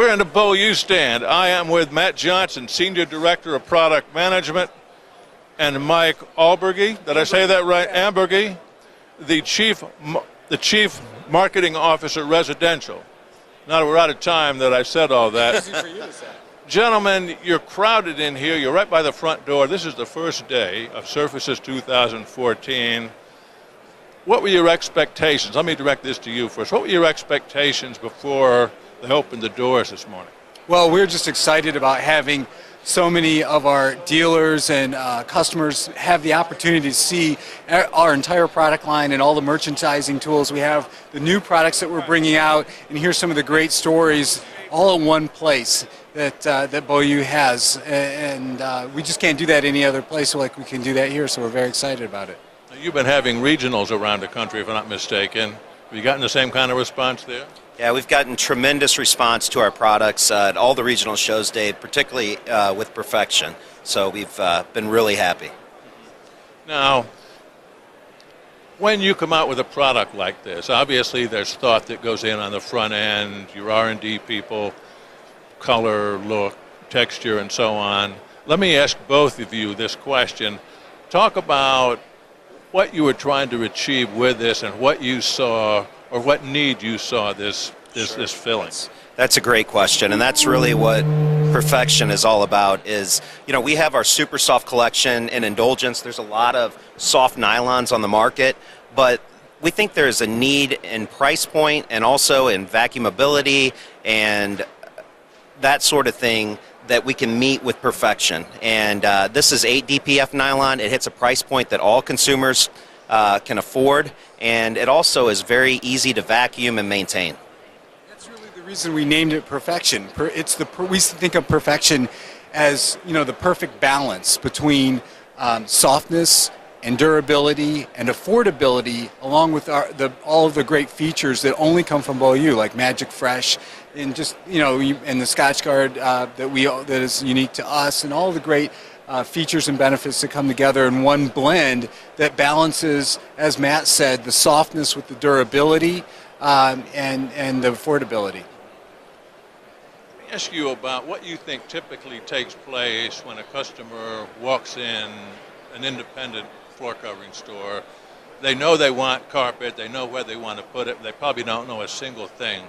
We're in the Beaulieu stand. I am with Matt Johnson, Senior Director of Product Management, and Mike Amburgey. Did I say that right? Amburgey, the Chief Marketing Officer, Residential. Now we're out of time that I said all that. Easy for you to say. Gentlemen, you're crowded in here. You're right by the front door. This is the first day of Surfaces 2014. What were your expectations? Let me direct this to you first. What were your expectations before they opened the doors this morning? Well, we're just excited about having so many of our dealers and customers have the opportunity to see our entire product line and all the merchandising tools we have, the new products that we're bringing out, and hear some of the great stories all in one place that Beaulieu has. And we just can't do that any other place like we can do that here, so we're very excited about it. You've been having regionals around the country, if I'm not mistaken. Have you gotten the same kind of response there? Yeah, we've gotten tremendous response to our products at all the regional shows, Dave, particularly with Perfection. So we've been really happy. Now, when you come out with a product like this, obviously there's thought that goes in on the front end, your R&D people, color, look, texture, and so on. Let me ask both of you this question. Talk about what you were trying to achieve with this and what you saw or what need you saw this filling. That's a great question, and that's really what Perfection is all about. Is, you know, we have our super soft collection in Indulgence. There's a lot of soft nylons on the market, but we think there's a need in price point and also in vacuumability and that sort of thing that we can meet with Perfection. And this is 8 DPF nylon. It hits a price point that all consumers can afford, and it also is very easy to vacuum and maintain. That's really the reason we named it Perfection. We think of Perfection as, you know, the perfect balance between softness and durability and affordability, along with all of the great features that only come from Beaulieu, like Magic Fresh, and just, you know, and the Scotch Guard that is unique to us, and all the great features and benefits that come together in one blend that balances, as Matt said, the softness with the durability and the affordability. Let me ask you about what you think typically takes place when a customer walks in an independent floor covering store. They know they want carpet, they know where they want to put it, they probably don't know a single thing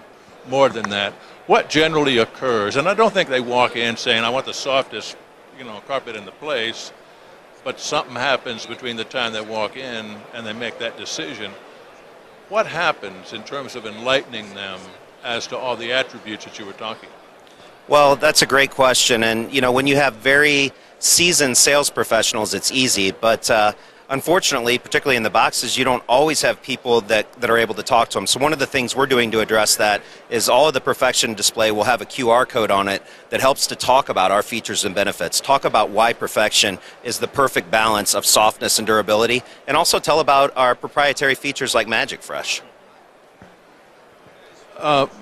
more than that. What generally occurs, and I don't think they walk in saying, I want the softest, you know, carpet in the place, but something happens between the time they walk in and they make that decision. What happens in terms of enlightening them as to all the attributes that you were talking about? Well, that's a great question, and, you know, when you have very seasoned sales professionals, it's easy, but unfortunately, particularly in the boxes, you don't always have people that are able to talk to them. So one of the things we're doing to address that is all of the Perfection display will have a QR code on it that helps to talk about our features and benefits, talk about why Perfection is the perfect balance of softness and durability, and also tell about our proprietary features like Magic Fresh.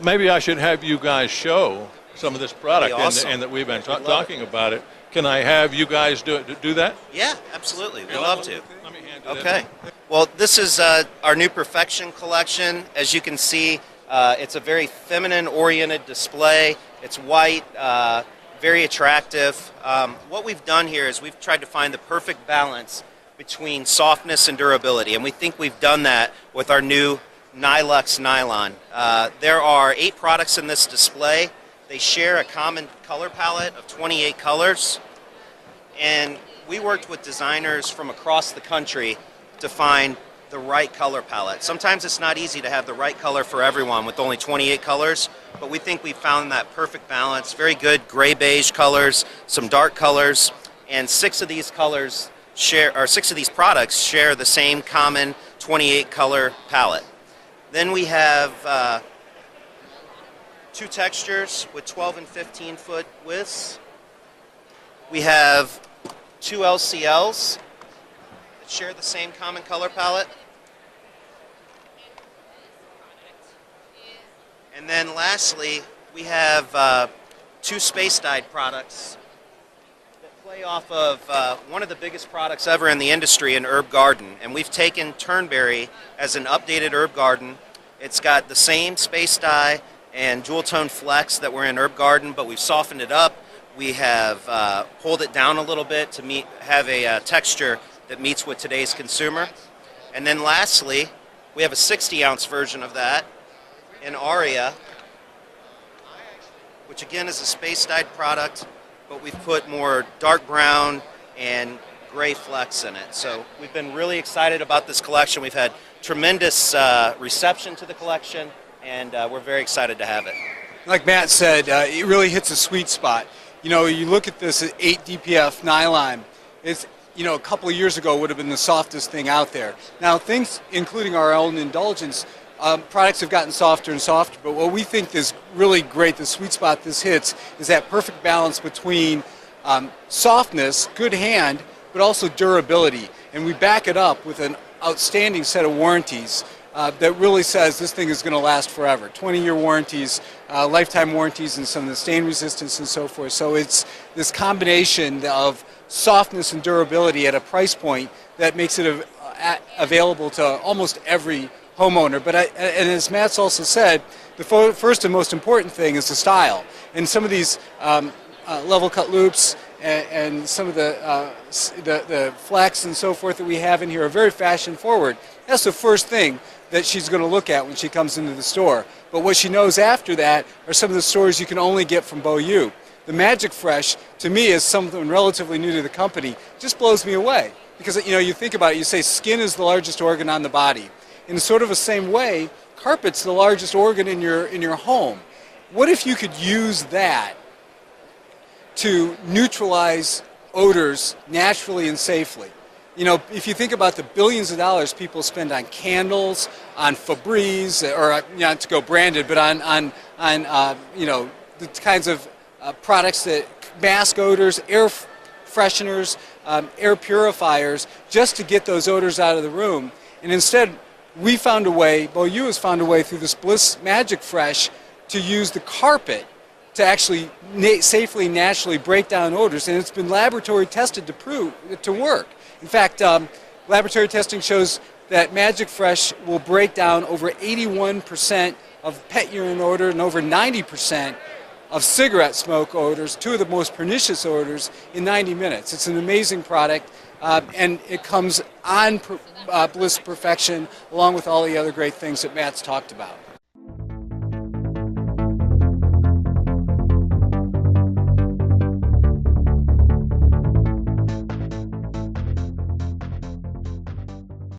Maybe I should have you guys show some of this product Awesome. and that we've been talking about it. Can I have you guys do that? Yeah, absolutely. We'd love to. Let me hand it Okay. Well, this is our new Perfection collection. As you can see, it's a very feminine-oriented display. It's white, very attractive. What we've done here is we've tried to find the perfect balance between softness and durability, and we think we've done that with our new Nylux nylon. There are 8 products in this display. They share a common color palette of 28 colors, and we worked with designers from across the country to find the right color palette. Sometimes it's not easy to have the right color for everyone with only 28 colors, but we think we found that perfect balance. Very good gray beige colors, some dark colors, and 6 of these products share the same common 28 color palette. Then we have 2 textures with 12 and 15 foot widths. We have 2 LCLs that share the same common color palette. And then lastly, we have 2 space-dyed products that play off of one of the biggest products ever in the industry, an herb garden. And we've taken Turnberry as an updated herb garden. It's got the same space dye and Jewel Tone Flex that were in Herb Garden, but we've softened it up. We have pulled it down a little bit to have a texture that meets with today's consumer. And then lastly, we have a 60-ounce version of that in Aria, which again is a space-dyed product, but we've put more dark brown and gray flecks in it. So we've been really excited about this collection. We've had tremendous reception to the collection, and we're very excited to have it. Like Matt said, it really hits a sweet spot. You know, you look at this 8 DPF nylon, it's, you know, a couple of years ago would have been the softest thing out there. Now things, including our own indulgence, products have gotten softer and softer, but what we think is really great, the sweet spot this hits, is that perfect balance between softness, good hand, but also durability. And we back it up with an outstanding set of warranties that really says this thing is going to last forever. 20-year warranties, lifetime warranties, and some of the stain resistance and so forth. So it's this combination of softness and durability at a price point that makes it available to almost every homeowner. But and as Matt's also said, the first and most important thing is the style. And some of these level cut loops and some of the flex and so forth that we have in here are very fashion forward. That's the first thing that she's going to look at when she comes into the store. But what she knows after that are some of the stories you can only get from Beaulieu. The Magic Fresh, to me, is something relatively new to the company. Just blows me away. Because, you know, you think about it, you say skin is the largest organ on the body. In sort of the same way, carpet's the largest organ in your home. What if you could use that to neutralize odors naturally and safely? You know, if you think about the billions of dollars people spend on candles, on Febreze, or not to go branded, but on you know, the kinds of products that mask odors, air fresheners, air purifiers, just to get those odors out of the room. And instead, we found a way, Beaulieu has found a way through this Bliss Magic Fresh to use the carpet to actually safely, naturally break down odors, and it's been laboratory tested to prove it to work. In fact, laboratory testing shows that Magic Fresh will break down over 81% of pet urine odor and over 90% of cigarette smoke odors, two of the most pernicious odors, in 90 minutes. It's an amazing product, and it comes on Bliss Perfection along with all the other great things that Matt's talked about.